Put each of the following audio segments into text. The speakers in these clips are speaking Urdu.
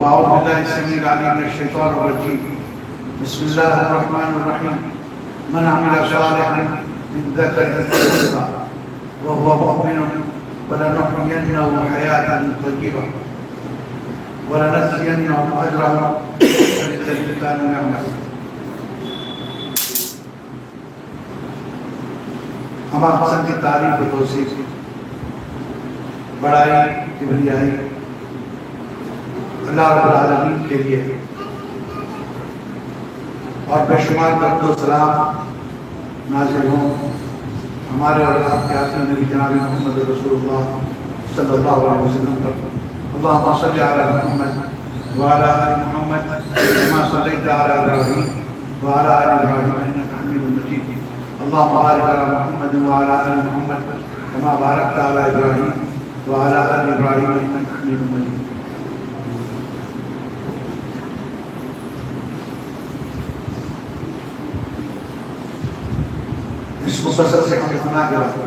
أعوذ بالله السميع العليم من الشيطان الرجيم. بسم الله الرحمن الرحيم. من عمل صالحا من ذكر أو أنثى وهو مؤمن فلنحيينه حياة طيبة ولنجزينهم أجرهم بأحسن الذي كانوا يعملون. ہمارا حسن کی تعریف و توصیف بڑائی کبریائی اللہ رب العالمین کے لیے اور بے شمار درود و سلام نازل ہوں ہمارے اور آپ کے آخر نبی جناب محمد رسول اللہ صلی اللہ علیہ وسلم پر. اللہم صلی علی محمد وعلی آل محمد كما صلیت علی ابراہیم وعلی آل ابراہیم انک حمید مجید. اللہم بارک علی محمد وعلی آل محمد كما بارکت علی ابراہیم وعلی آل ابراہیم انک حمید مجید. اس مسلسل سے ہم اتنا کے بعد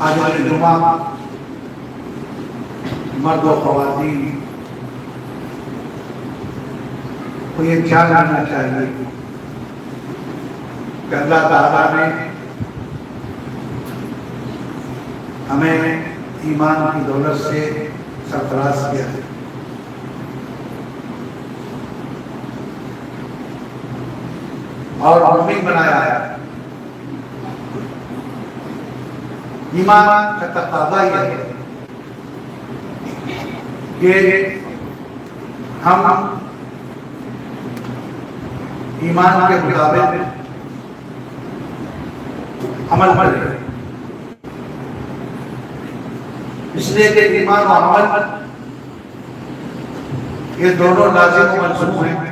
آج والی جمعہ مرد و خواتین کو یہ خیال رکھنا چاہیے کہ اللہ تعالیٰ نے ہمیں ایمان کی دولت سے سرفراز کیا ہے اور مومن بنایا ہے. ایمان کا تقاضا یہ ہے کہ ہم ایمان کے مطابق عمل کریں. اس لیے کہ ایمان و عمل یہ دونوں لازم و ملزوم ہیں.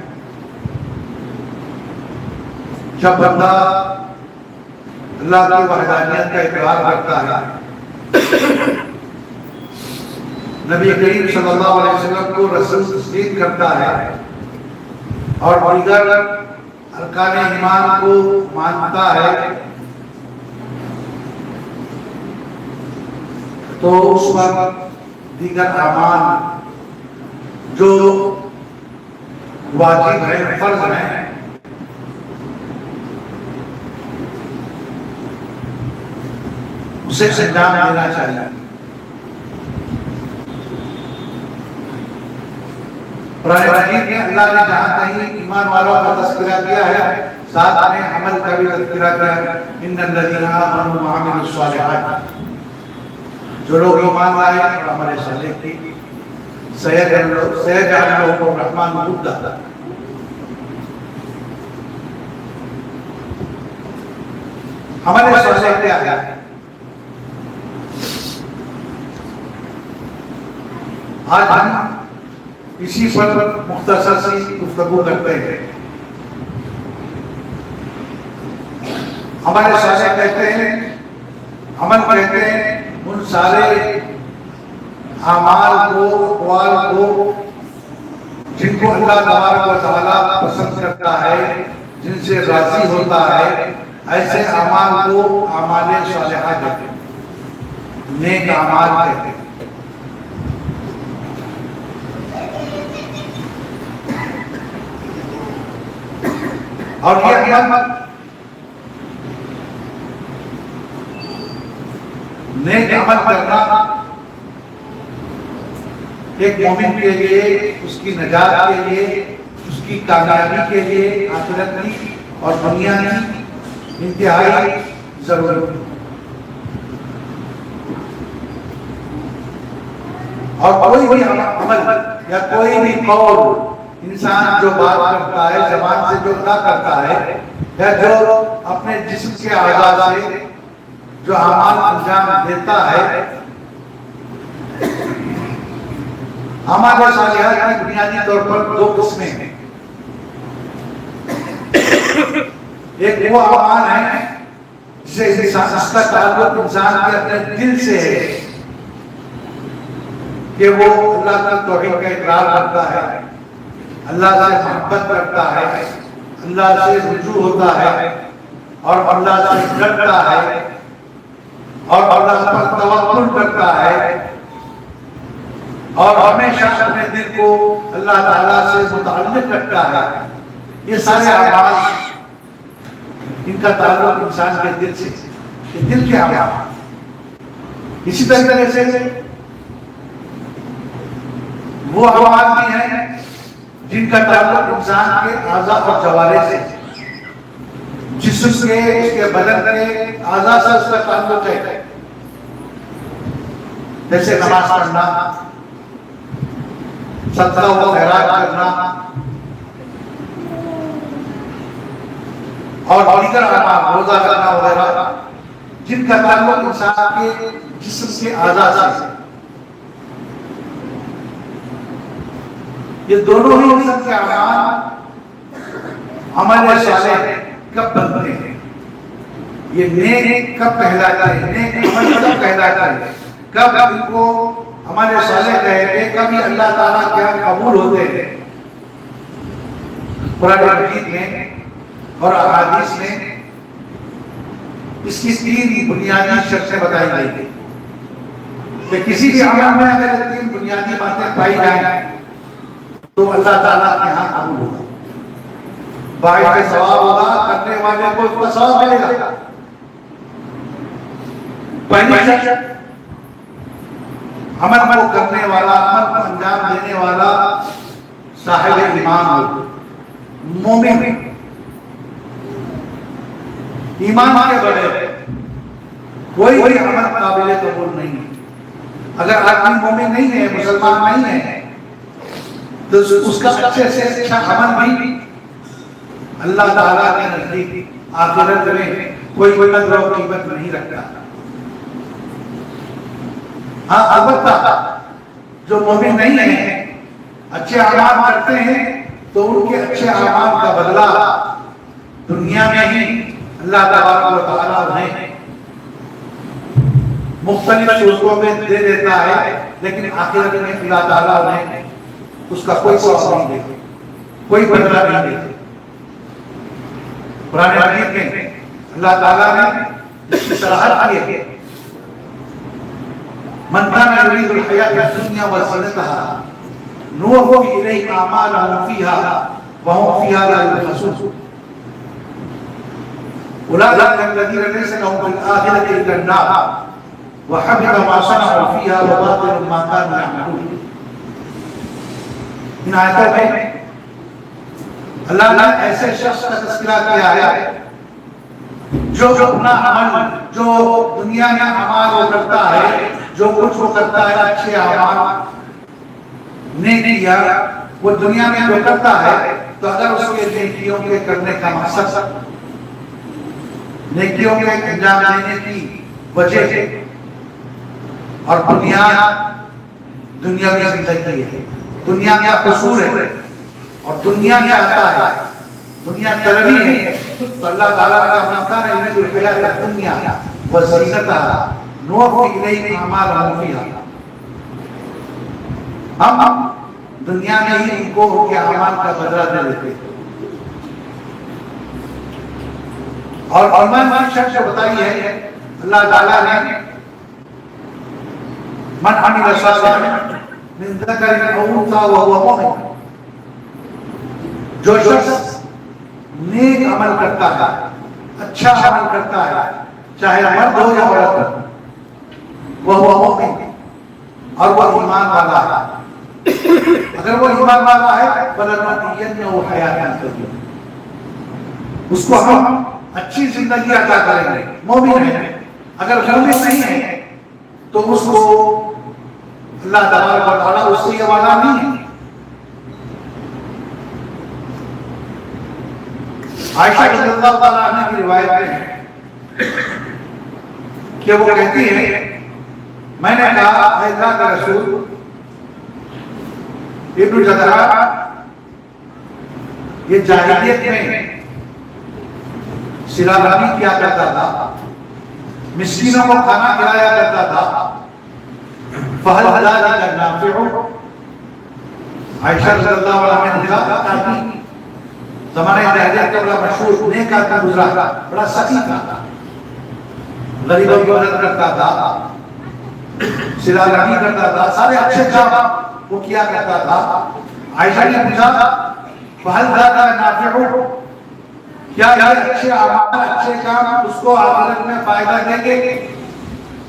جب بندہ اللہ کی وحدانیت کا اقرار کرتا ہے، نبی کریم صلی اللہ علیہ وسلم کو رسول تسلیم کرتا ہے اور دیگر ارکان ایمان کو مانتا ہے، تو اس وقت دیگر اعمال جو واجب ہیں، فرض ہیں، اسے انجام دینا چاہیے. قرآن مجید میں اللہ نے جہاں کہیں ایمان والوں کا تذکرہ کیا ہے، ساتھ میں عمل کا بھی تذکرہ کیا ہے. ان الذین آمنوا وعملوا الصالحات، جو لوگ ایمان لائے اور عمل صالح کی، سیجعل لهم الرحمن ودا. عمل صالح کیا ہے؟ آج ہم اسی پر مختصر سی گفتگو کرتے ہیں. ہمارے صالح کہتے ہیں، عمل کہتے ہیں ان سارے اعمال کو، اقوال کو جن کو اللہ تبارک و تعالیٰ پسند کرتا ہے، جن سے راضی ہوتا ہے، ایسے اعمال کو اعمال صالحہ کہتے ہیں، نیک اعمال کہتے ہیں. اور یہ عمل نیک عمل کرنا ایک مومن کے لیے، اس کی نجات کے لیے، اس کی کامیابی کے لیے آخرت کی اور دنیا کی انتہائی ضرورت ہے. اور کوئی بھی عمل یا کوئی بھی قول انسان جو بات کرتا ہے، زبان سے جو ادا کرتا ہے، یا جو اپنے جسم کے اعضاء سے جو اعمال انجام دیتا ہے، ہمارے صالحات کی بنیادی طور پر دو قسمیں ہیں. ایک وہ اعمال ہیں جسے انسان، اس کا تعلق انسان کے اپنے دل سے ہے کہ وہ اللہ کی توحید کا اقرار کرتا ہے، اللہ سے محبت کرتا ہے، اللہ سے رجوع ہوتا ہے اور اللہ سے ڈرتا ہے. اور اللہ پر توکل کرتا ہے اور ہمیشہ اپنے دل کو اللہ تعالیٰ سے متعلق رکھتا ہے، یہ سارے اعمال ان کا تعلق انسان کے دل سے، یہ دل کے اعمال۔ اسی طریقے سے وہ اعمال بھی ہیں جن کا تعلق انسان کے اعضاء اور جوارح سے، جسم کے، اس کے بدن کے اعضاء سے اس کا تعلق ہے، جیسے نماز پڑھنا، صدقہ و خیرات کرنا اور دیگر اعمال، روزہ رکھنا وغیرہ، جن کا تعلق انسان کے جسم کے اعضاء سے۔ یہ دونوں ہی قسم کے اعمال عمل صالح کب بنتے ہیں، یہ نیک کب کہلاتے ہیں، نیک عمل کب کہلاتا ہے، کب ان کو عمل صالح کہتے ہیں، کب یہ اللہ تعالیٰ کے یہاں قبول ہوتے ہیں۔ قرآن مجید میں اور احادیث میں اس کی تین بنیادی شرطیں بتائی گئی ہیں کہ کسی بھی عمل میں اگر تین بنیادی باتیں پائی جائیں تو اللہ تعالیٰ کے یہاں قبول ہوگا، باعث ثواب ہوگا، کرنے والے کو اس کا ثواب ملے گا۔ پہلی شرط، عمل کو کرنے والا، عمل کو انجام دینے والا صاحب ایمان ہو، مومن۔ ایمان کے بغیر کوئی بھی عمل قابل قبول نہیں ہے۔ اگر آدمی مومن نہیں ہے، مسلمان نہیں ہے، تو اس کا اچھے سے اچھا عمل بھی اللہ تعالیٰ کے نزدیک آخرت میں کوئی قدر و قیمت نہیں رکھتا۔ ہاں البتہ جو مومن نہیں ہیں، اچھے اعمال کرتے ہیں تو ان کے اچھے اعمال کا بدلہ دنیا میں ہی اللہ تبارک و تعالیٰ انہیں مختلف صورتوں میں دے دیتا ہے، لیکن آخرت میں اللہ تعالیٰ انہیں اس کا کوئی ثواب نہیں دیتے، کوئی بدلہ نہیں دیتے۔ قرآن مجید میں اللہ تعالیٰ نے اس کی صراحت کی ہے، من كان يريد الحياة الدنيا وزينتها نوفي إليه أعمالهم فيها وهم فيها لا يبخسون أولئك الذين ليس لهم في الآخرة إلا النار وحبط ما صنعوا فيها وباطل ما كانوا يعملون۔ ان آیتوں میں اللہ نے ایسے شخص کا تذکرہ کیا ہے جو اپنا عمل، جو دنیا میں اعمال وہ کرتا ہے، جو کچھ وہ کرتا ہے اچھے اعمال نیکیاں وہ دنیا میں جو کرتا ہے، تو اگر اس کے نیکیوں کے کرنے کا مقصد، نیکیوں کے انجام دینے کی وجہ اور بنیاد دنیاوی زندگی ہے، دنیا کا قصور ہے اور دنیا میں آتا ہے، دنیا طلبی ہے، تو اللہ تعالیٰ کا مقام ہے انہیں الحیات الدنیا وزینتها نوفی الیہم اعمالهم فیہا۔ ہم دنیا میں ہی ان کو ان کے اعمال کا بدلہ دے دیتے ہیں۔ اور ایمان کی شرط جو بتائی ہے اللہ تعالیٰ نے، من عمل صالحا من ذکر او انثی وهو مؤمن، جو شخص نیک عمل کرتا ہے، اچھا عمل کرتا ہے، چاہے مرد ہو یا عورت، وہ مومن اور وہ ایمان والا ہے۔ اگر وہ ایمان والا ہے فَلَنُحْيِيَنَّهُ حَيَاةً طَيِّبَةً، اس کو ہم اچھی زندگی عطا کریں گے۔ مومن ہے، اگر مومن نہیں ہے تو اس کو اللہ تبارک و تعالیٰ اس سے یہ وعدہ نہیں ہے۔ عائشہ رضی اللہ تعالیٰ عنہ کی روایت ہے کہ وہ کہتی ہے، میں نے کہا اے اللہ کا رسول، ابن جدرہ یہ جاہلیت میں صلہ رحمی کیا کرتا تھا، مسکینوں کو کھانا کھلایا کرتا تھا، فَهَلْ ذَلِكَ نَافِعُ؟ عائشہ رضی اللہ عنہ نے کہا، زمانہ جاہلیت کا بڑا مشہور نیک آدمی گزرا، بڑا سخی تھا، غریبوں کی مدد کرتا تھا، صلہ رحمی کرتا تھا، سارے اچھے کام وہ کیا کرتا تھا۔ عائشہ نے پوچھا فہل ذاک نافع، کیا یہ اچھے اعمال اچھے کام اس کو آخرت میں فائدہ دیں گے،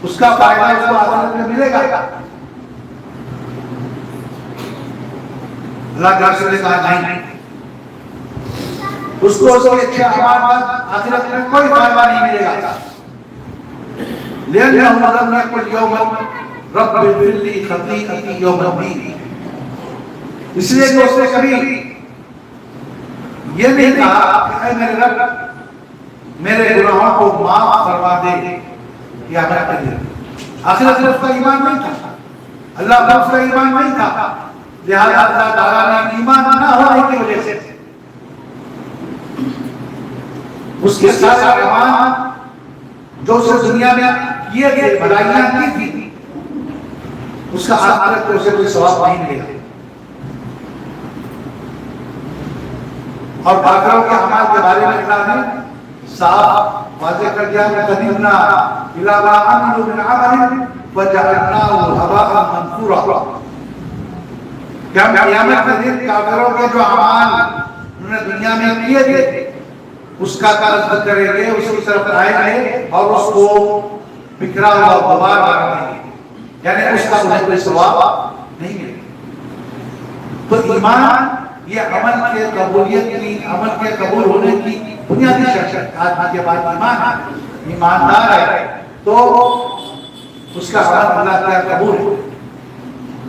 اس کا فائدہ اس کو آخرت میں ملے گا؟ اللہ کے رسول نے کہا نہیں، اس کو اس کے اچھے اعمال کا آخرت میں کوئی فائدہ نہیں ملے گا۔ لأنه لم يقل يوما رب اغفر لي خطيئتي يوم الدين، اس لیے کہ اس نے کبھی یہ نہیں کہا کہ اے میرے رب میرے گناہوں کو معاف فرما دے یا میں کر آخرت میں اس کا ایمان نہیں تھا، اللہ کا اس کا ایمان نہیں تھا، لہذا اللہ تعالیٰ نے ایمان نہ ہونے کی وجہ سے اس کے سارے اعمال جو اسے دنیا میں کیے گئے بھلائیاں کی تھی اس کا آخرت کو اسے کوئی ثواب نہیں ملے گا۔ اور کافروں کے اعمال کے بارے میں اللہ نے صاف واضح کر دیا کہ قدمنا الی ما عملوا من عمل فجعلناه هباء منثورا، کہ ہم قیامت کے دن کافروں کے جو اعمال انہوں نے دنیا میں کیے تھے اس کا قصد کریں گے، اس کی طرف آئیں گے اور اس کو بکھرا ہوا غبار بنا دیں گے، یعنی اس کا انہیں کوئی ثواب نہیں ملے گا۔ تو ایمان یہ عمل کے قبولیت کی، عمل کے قبول ہونے کی بنیادی شرط ہے۔ آج کے بعد ایماندار ہے تو اس کا عمل اللہ کا قبول ہے۔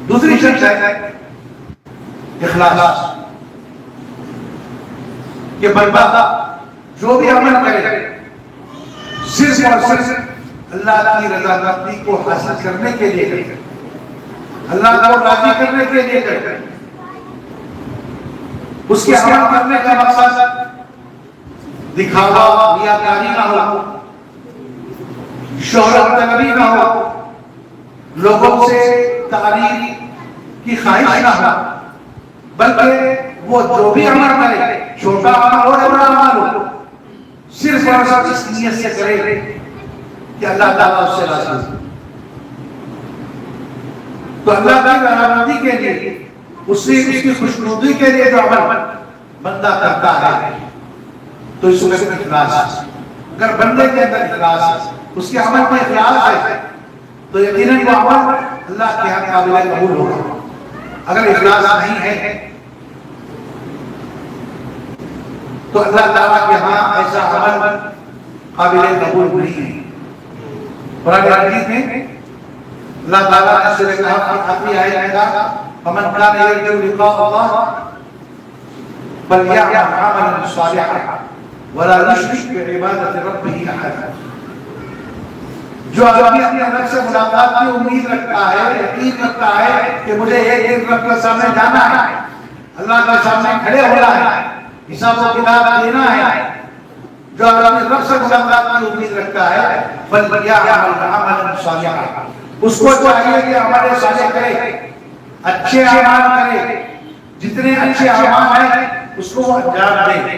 دوسری شرط ہے اخلاص، کہ بندہ جو بھی عمل کرے صرف اور صرف اللہ کی رضامندی کو حاصل کرنے کے لیے کرے، اللہ کو راضی کرنے کے لیے کرے، اس کے عمل کرنے کا مقصد دکھاوا ریاکاری نہ ہو، شہرت طلبی نہ ہو، لوگوں سے تعریف کی خواہش نہ ہو، بلکہ وہ جو بھی عمل کرے چھوٹا عمل ہو یا بڑا عمل ہو صرف اور صرف اس نیت سے کرے کہ اللہ تعالیٰ اس سے راضی ہو۔ تو اللہ کی رضامندی کے لیے، اس کی خوشنودی کے لیے جو عمل بندہ کرتا ہے تو اس میں اخلاص، اگر بندے کے اندر اخلاص، اس کے عمل میں اخلاص ہے تو یقیناً وہ عمل اللہ کے یہاں قابل قبول ہوگا۔ اگر اخلاص نہیں ہے تو اللہ تعالیٰ کے ہاں ایسا عمل قابل قبول نہیں ہے۔ قرآن حدیث میں اللہ تعالیٰ نے سورہ کہف کی آخری آیت میں کہا فَمَنْ كَانَ يَرْجُو لِقَاءَ اللَّهِ فَلْيَعْمَلْ عَمَلًا صَالِحًا وَلَا يُشْرِكْ بِعِبَادَةِ رَبِّهِ أَحَدًا، جو آدمی اپنے رب سے ملاقات کی امید رکھتا ہے، یقین رکھتا ہے کہ مجھے ایک دن رب کے سامنے جانا ہے، اللہ کے سامنے کھڑے ہونا ہے، حساب و کتاب دینا ہے، جو آدمی رب سے ملاقات کی امید رکھتا ہے فَلْيَعْمَلْ عَمَلًا صَالِحًا، اس کو چاہیے کہ عمل صالح کرے، اچھے اعمال کرے، جتنے اچھے اعمال ہیں اس کو وہ انجام دے،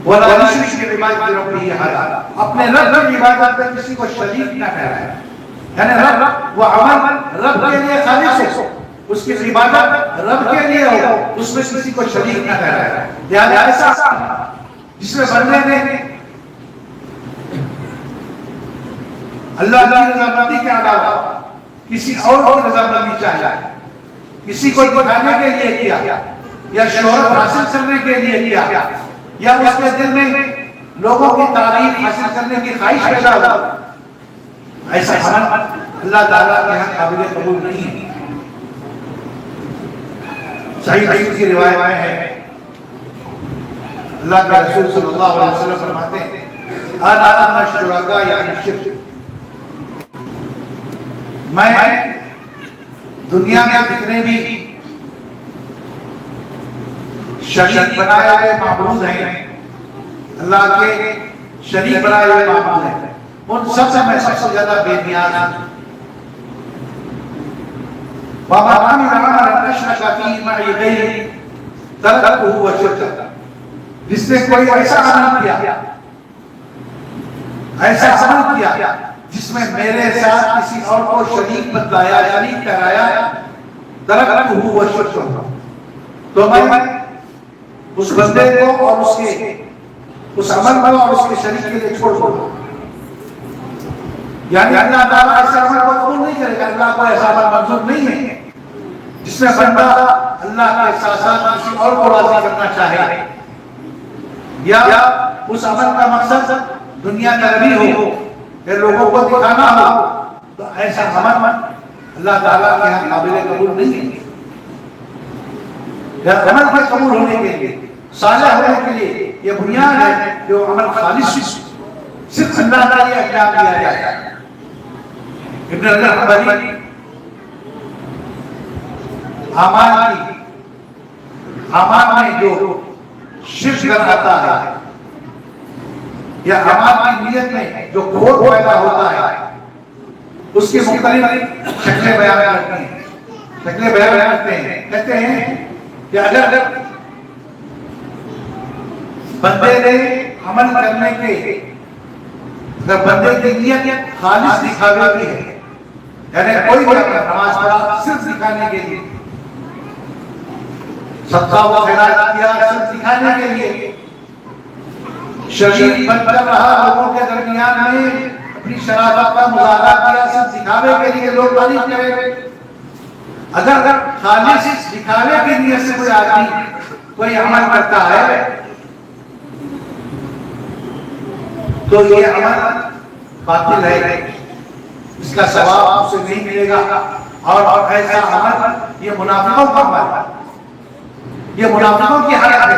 وَلَا يُشْرِكْ بِعِبَادَةِ رَبِّهِ أَحَدًا، اپنے رب کی عبادت میں کسی کو شریک نہ ٹھہرائے، یعنی رب وہ عمل رب کے لیے خالص ہو، اس کی عبادت رب کے لیے ہو، اس میں کسی کو شریک نہ ٹھہرائے۔ لہذا ایسا جس میں بندے نے اللہ کی رضامندی کے علاوہ کسی اور کی رضامندی چاہیے، کسی کو دکھانے کے لیے کیا یا شہرت حاصل کرنے کے لیے کیا یا اس کے دل میں لوگوں کی تعریف حاصل کرنے کی خواہش پیدا ہوا، ایسا عمل اللہ تعالیٰ کے یہاں قابل قبول نہیں ہے۔ صحیح حدیث کی روایت میں ہے اللہ کے رسول صلی اللہ علیہ وسلم فرماتے ہیں انا اغنى الشركاء عن الشرك، میں دنیا میں جتنے بھی شریک بنائے ہوئے معبود ہیں، اللہ کے شریک بنائے ہوئے معبود ہیں، ان سب سے میں سب سے زیادہ بے نیاز ہوں۔ وَمَنْ عَمِلَ عَمَلًا أَشْرَكَ فِيهِ مَعِي غَيْرِي تَرَكْتُهُ وَشِرْكَهُ، جس نے کوئی ایسا عمل کیا ایسا عمل کیا جس میں میرے ساتھ کسی اور کو شریک بتلایا، شریک ٹھہرایا، ترکتہ وشرکہ، تو میں اس بندے کو اور اس عمل کو اور اس کے شریک کے لیے چھوڑ دوں. یعنی اللہ تعالیٰ ایسا عمل کو قبول نہیں کرے گا. اللہ کو ایسا عمل منظور نہیں ہے جس میں بندہ اللہ کے ساتھ ساتھ کسی اور کو راضی کرنا چاہے، یا اس عمل کا مقصد دنیا طلبی ہو یا لوگوں کو دکھانا ہو. تو ایسا عمل اللہ تعالیٰ کے یہاں قابل قبول نہیں ہے. عمل کے قبول ہونے کے لیے، صالح ہونے کے لیے یہ بنیاد ہے جو عمل خالص صرف اللہ تعالیٰ کے احکام دیا جائے. ابن الحنبلی اعمال میں جو شرک کراتا ہے یا اعمال کی نیت میں جو کھوٹ پیدا ہوتا ہے، اس کی مختلف شکلیں بیان کرتے ہیں. کہتے ہیں کہ اگر بندے نے عمل کرنے کے، اگر بندے کی نیت خالص دکھاوے کی ہے، یعنی کوئی بھی نماز پڑھا صرف دکھانے کے لیے، صدقہ و خیرات کیا صرف دکھانے کے لیے، شریف بن کر رہا لوگوں کے درمیان میں اپنی شرافت کا مظاہرہ کیا صرف دکھاوے کے لیے لوگ تعریف کریں. اگر خالص دکھاوے کی نیت سے کوئی آدمی کوئی عمل کرتا ہے تو یہ عمل باطل ہے، اس کا ثواب اسے نہیں ملے گا. اور ایسا عمل یہ منافقوں کا عمل ہے، یہ منافقوں کی حالت ہے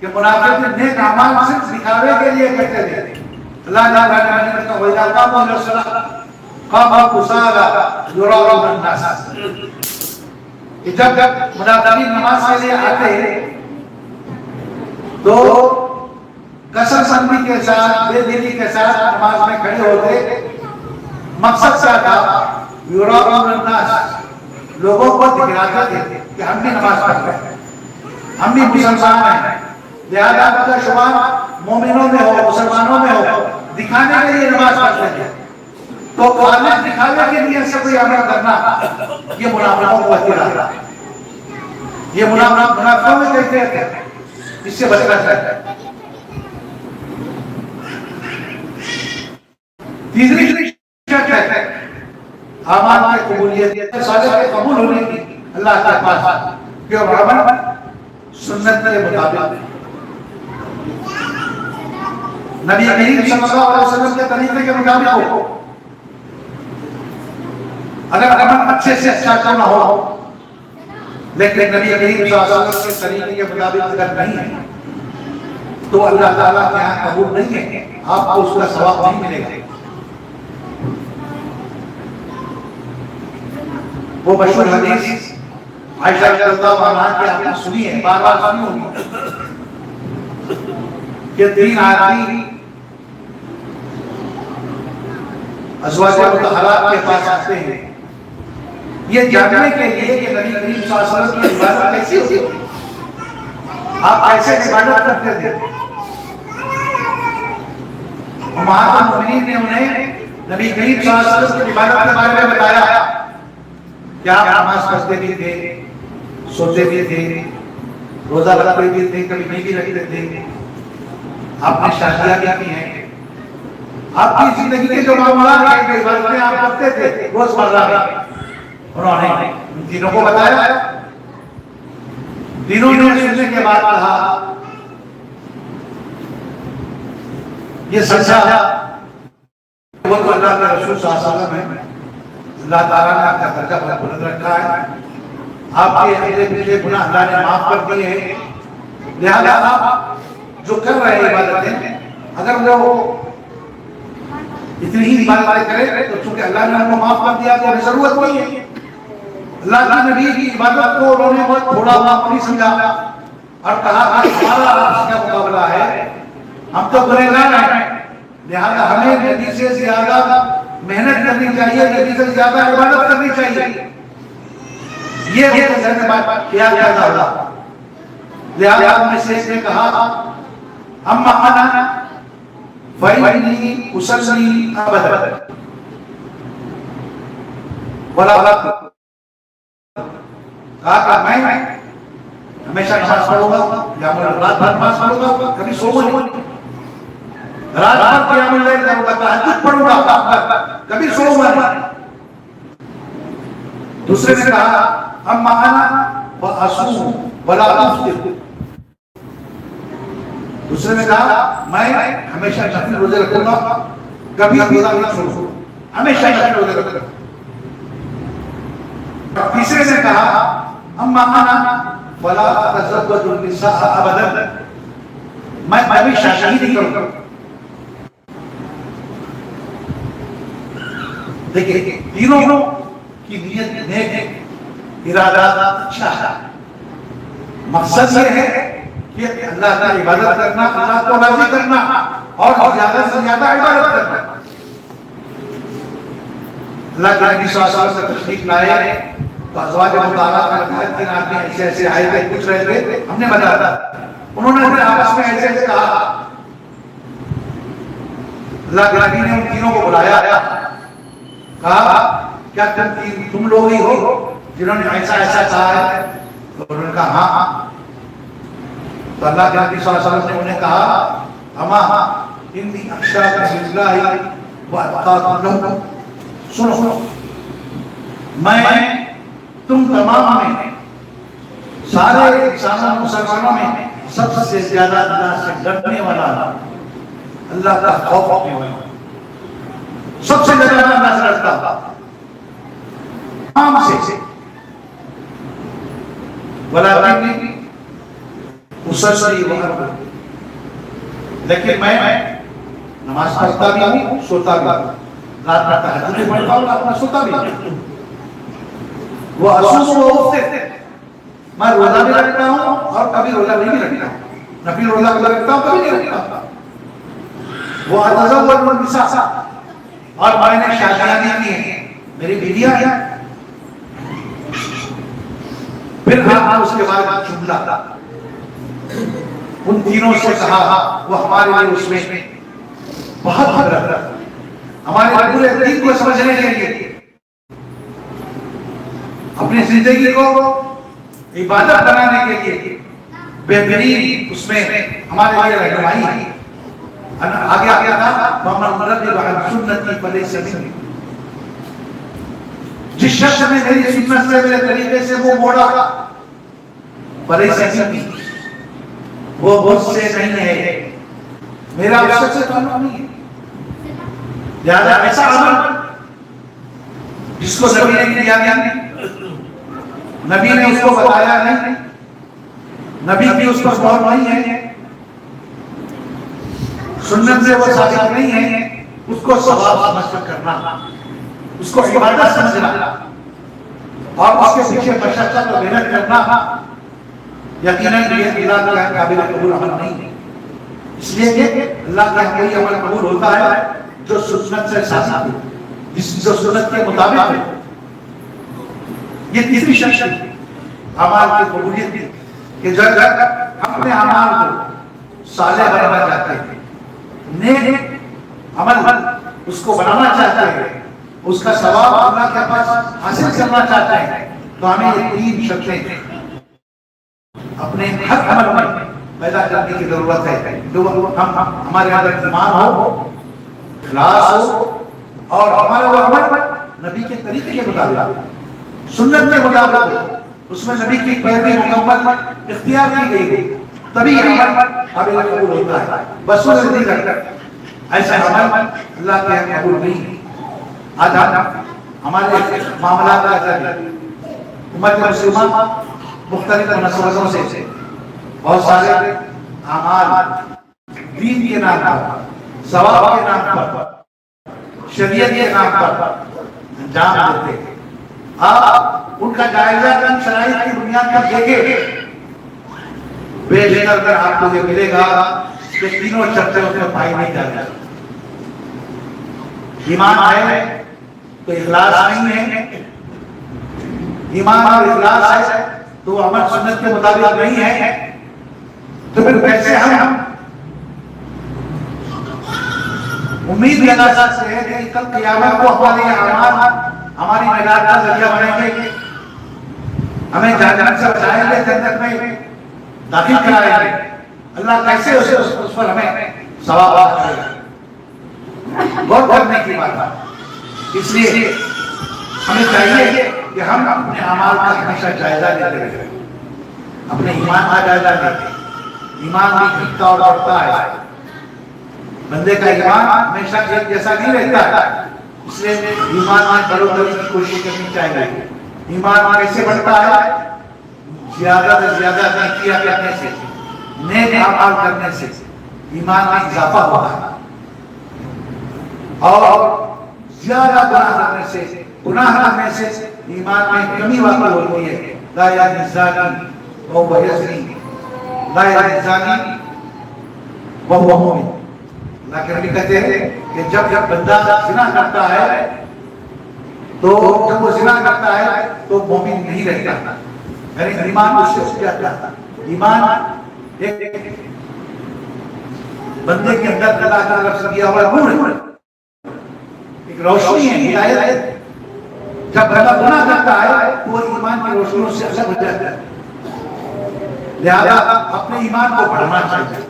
کہ منافق نیک اعمال صرف دکھاوے کے لیے کرتے تھے. اللہ تعالیٰ نے کہا وَإِذَا قَامُوا إِلَى الصَّلَاةِ قَامُوا كُسَالَىٰ يُرَاءُونَ النَّاسَ. کہ جب منافقین نماز کے لیے آتے تو کثرت مندی کے ساتھ، بے دلی کے ساتھ نماز میں کھڑے ہوتے. مقصد کیا تھا؟ یراؤن الناس، لوگوں کو دکھلاتے تھے کہ ہم بھی نماز پڑھ رہے ہیں، ہم بھی مسلمان ہیں. لہذا ان کا شمار مومنوں میں ہو، مسلمانوں میں ہو، دکھانے کے لیے نماز پڑھتے تھے. تو خالص دکھانے کے لیے سے کوئی عمل کرنا یہ منافقوں کو اختیار ہے. یہ منافقوں میں کہتے ہیں، اس سے بچنا چاہیے. تیسری شرط ہے اعمال کی قبولیت، صالح کے قبول ہونے کی اللہ کے پاس کہ عمل سنت کے مطابق، نبی کریم صلی اللہ علیہ وسلم کے طریقے کے مطابق ہو. اگر عمل اچھے سے اچھا کرنا ہو لیکن نبی کریم صلی اللہ علیہ وسلم کے طریقے کے مطابق اگر نہیں ہے تو اللہ تعالیٰ کے یہاں قبول نہیں ہے، آپ کو اس کا ثواب نہیں ملے گا. وہ مشہور حدیث عائشہ رضی اللہ عنہا کی آپ نے سنی ہے، بار بار سنی ہوگی کہ 3 آدمی ازواج مطہرات کے پاس آتے ہیں یہ جاننے کے لیے کہ نبی کریم صلی اللہ علیہ وسلم کی عبادت کیسی ہوتی ہے، آپ کیسے عبادت کرتے تھے. امہات المؤمنین نے انہیں نبی کریم صلی اللہ علیہ وسلم کی عبادت کے بارے میں بتایا کہ آپ نماز پڑھتے بھی تھے، سوتے بھی تھے، روزہ رکھتے بھی تھے، کبھی نہیں بھی رکھتے تھے، آپ نے شادیاں بھی کی ہیں، آپ کی زندگی کے جو معاملات ہیں، جو عبادتیں آپ کرتے تھے روز مرہ میں، انہوں نے ان تینوں کو بتایا. تینوں نے سننے کے بعد کہا یہ سچا وہ تو اللہ کے رسول صلی اللہ علیہ وسلم ہے، اللہ تعالیٰ نے آپ کا درجہ بہت بلند رکھا ہے، آپ کے اگلے پچھلے گناہ اللہ نے معاف کر دیے ہیں. لہذا آپ جو کر رہے ہیں عبادتیں، اگر وہ اتنی ہی عبادتیں کریں تو چونکہ اللہ نے ان کو معاف کر دیا تو ہمیں ضرورت نہیں ہے. اللہ کے نبی کی عبادت کو انہوں نے بہت تھوڑا معاف نہیں سمجھا اور کہا کہ ہمارا آپ کا مقابلہ ہے، ہم تو گنہگار ہیں، لہذا ہمیں نبی سے زیادہ محنت کرنی چاہیے، نبی سے زیادہ عبادت کرنی چاہیے. یہ وہ ذہن میں بات کیا پیدا ہوا. لہذا میں سے نے کہا اما انا فإني أصلي أبدا ولا أقرأ. کہا میں ہمیشہ نماز پڑھوں گا یا رات بھر نماز پڑھوں گا، کبھی سوؤں نہیں. رات بھر قیام اللیل کروں گا، تہجد پڑھوں گا، کبھی سوؤں گا نہیں. دوسرے نے کہا اما انا فاصوم ولا افطر. دوسرے نے کہا میں ہمیشہ نفل روزے رکھوں گا، کبھی روزہ نہیں چھوڑوں گا، ہمیشہ نفل روزے رکھوں گا. تیسرے نے کہا اما انا فلا اتزوج النساء ابدا. میں کبھی شادی نہیں کروں گا. دیکھیں تینوں کی نیت نیک ہے، ارادہ اچھا ہے. مقصد یہ ہے کہ اللہ کی عبادت کرنا، اللہ کو راضی کرنا اور زیادہ سے زیادہ عبادت کرنا. اللہ کے نبی صلی اللہ علیہ وسلم سے تشریف لائے تو ازواج مطہرات کا کہا کہ آدمی ایسے ایسے آئے تھے، پوچھ رہے تھے، ہم نے بتایا. انہوں نے پھر آپس میں ایسے ایسے کہا. اللہ کے نبی نے ان تینوں کو بلایا، کہا کیا تم لوگ ہی ہو جنہوں نے ایسا ایسا کہا ہے؟ تو انہوں نے کہا ہاں. تو اللہ کے نبی صلی اللہ علیہ وسلم نے انہیں کہا اما انی اخشاکم باللہ واتقاکم لہ. سنو میں تم تمام میں، سارے انسانوں مسلمانوں میں سب سے زیادہ اللہ سے ڈرنے والا، اللہ کا خوف رکھنے والا، سب سے زیادہ اللہ سے ڈرتا تمام سے. ولکنی اصلی وارقد. لیکن میں نماز پڑھتا بھی ہوں، سوتا بھی ہوں، رات میں تہجد بھی پڑھتا ہوں، رات میں سوتا بھی ہوں. وہ اصوم و افطر. میں روزہ بھی رکھتا ہوں اور کبھی روزہ نہیں رکھتا ہوں، نفل روزہ بھی رکھتا ہوں، کبھی نہیں رکھتا ہوں. وہ اتزوج النساء. اور میں نے شادیاں نہیں کی ہیں، میری بیویاں ہیں. پھر آپ نے اس کے بعد جملہ ان تینوں سے کہا، وہ ہمارے لیے اس میں بہت حضرت، ہمارے پورے دین کو سمجھنے کے لیے، اپنی زندگی کو عبادت بنانے کے لیے بہترین اس میں ہمارے لیے رہنمائی ہے. آگے آگے تھا وَمَنْ رَغِبَ عَنْ سُنَّتِي فَلَيْسَ مِنِّي. جس شخص نے میری سنت سے، میرے طریقے سے وہ موڑا، فَلَيْسَ مِنِّي، وہ مجھ سے نہیں ہے، میرا اس سے تعلق نہیں ہے. لہذا ایسا عمل جس کو نبی نے کیا نہیں، نبی نے اس کو بتایا نہیں، نبی کی اس پر غور نہیں ہے، سنت سے وہ ثابت نہیں ہے، اس کو ثواب سمجھ کر کرنا، اس کو عبادت سمجھنا اور اس کے پیچھے مشقت اور محنت کرنا، یقیناً یہ اللہ کا قابل قبول عمل نہیں ہے. اس لیے کہ اللہ کا کوئی عمل قبول ہوتا ہے جو سنت سے ثابت ہے، جو سنت کے مطابق ہے. یہ تیسری شرط ہے اعمال کی قبولیت کی، کہ جب ہم اپنے اعمال کو صالح بنانا چاہتے ہیں، نیک عمل اس کو بنانا چاہتے ہیں، اس کا ثواب اللہ کے پاس حاصل کرنا چاہتے ہیں، تو ہمیں یہ تین شرطیں اپنے ہر عمل میں پیدا کرنے کی ضرورت ہے. جو ہمارے اندر ایمان ہو، اخلاص ہو، اور ہمارا وہ عمل نبی کے طریقے کے مطابق، سنت کے مطابق، اس میں نبی کی پیروی مکمل اختیار کی گئی ہے، تبھی عمل قابل قبول ہوتا ہے. بس وہ نہیں کرتا ایسا عمل اللہ کے یہاں قبول نہیں ہے. آج ہمارے معاملات کا امت مسلمہ مختلف منصوبوں سے بہت سارے اعمال دین کے نام پر، ثواب کے نام پر، شریعت کے نام پر انجام دیتے ہیں. آپ ان کا جائزہ ان شرائط کی بنیاد پر دیکھیں، بے شک اگر آپ کو یہ ملے گا کہ تینوں شرطیں اس میں پائی نہیں جاتی. ایمان ہے تو اخلاص نہیں ہے، ایمان اور اخلاص ہے تو عمل سنت کے مطابق نہیں ہے، تو پھر ویسے ہم امید لگا سکتے ہیں کہ کل قیامت کو ہمارے اعمال ہماری نجات کا ذریعہ بنیں گے، ہمیں جہنم سے بچائیں گے، جنت میں داخل کرائیں گے. اللہ کیسے اس پر ہمیں ثواب کرے گا. غور کرنے کی بات ہے. اس لیے ہمیں چاہیے کہ ہم اپنے اعمال کا ہمیشہ جائزہ لیتے رہیں، اپنے ایمان کا جائزہ لیتے. ایمان بھی گھٹتا اور بڑھتا ہے. بندے کا ایمان ہمیشہ ایک جیسا نہیں رہتا ہے. اس لیے ایمان میں بڑھوتری کی کوشش کرنی چاہیے. ایمان کیسے بڑھتا ہے؟ زیادہ سے زیادہ نیکیاں کرنے سے، نیک اعمال کرنے سے ایمان میں اضافہ ہوتا ہے. اور زیادہ گناہ کرنے سے، گناہ کرنے سے ایمان میں کمی واقع ہوتی ہے. لا یزنی الزانی وهو یزنی، لا یزنی الزانی وهو مؤمن. اللہ کے نبی کہتے ہیں کہ جب بندہ زنا کرتا ہے تو جب وہ زنا کرتا ہے تو مومن نہیں رہتا. یعنی ایمان اس سے کیا کہتا ہے؟ ایمان ایک بندے کے اندر اللہ کی طرف سے دیا ہوا نور ہے، ایک روشنی ہے، ہدایت ہے. جب بندہ گناہ کرتا ہے تو وہ ایمان کی روشنیوں سے الگ ہو جاتا ہے. لہذا اپنے ایمان کو بڑھانا چاہیے،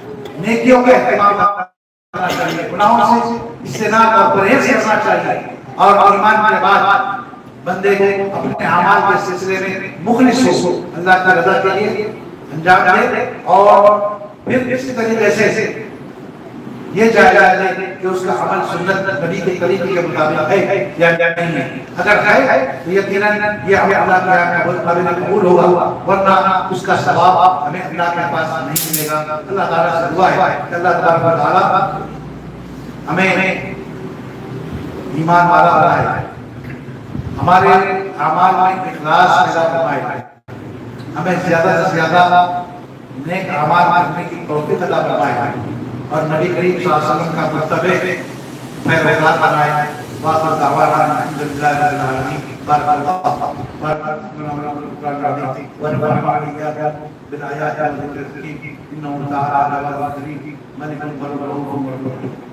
نیکیوں کا اہتمام کرنا چاہیے، گناہوں سے اجتناب اور پرہیز کرنا چاہیے. اور ایمان کے بعد بندے کو اپنے اعمال کے سلسلے میں مخلص ہو، اللہ کی رضا کے لیے انجام دے. اور پھر اسی طریقے سے یہ جائزہ لے کہ اس کا عمل سنت نبی کے طریقے کے مطابق ہے یا نہیں ہے. اگر ہے تو یقیناً یہ ہمیں اللہ کے یہاں قابل قبول ہوگا، ورنہ اس کا ثواب ہمیں اللہ کے پاس نہیں ملے گا. اللہ تعالیٰ سے دعا ہے کہ اللہ تبارک و تعالیٰ ہمیں ایمان والا بنائے، ہمارے اعمال میں اخلاص پیدا فرمائے، ہمیں زیادہ سے زیادہ نیک اعمال کرنے کی توفیق عطا فرمائے، اور نبی کریم صلی اللہ علیہ وسلم کا مرتبہ پیروکار بنائے. وآخر دعوانا الحمد للہ رب العالمین. بارک اللہ ونفعنا وإياكم بالآيات والذكر الحكيم إنه تعالى على وزن ملك الرحيم.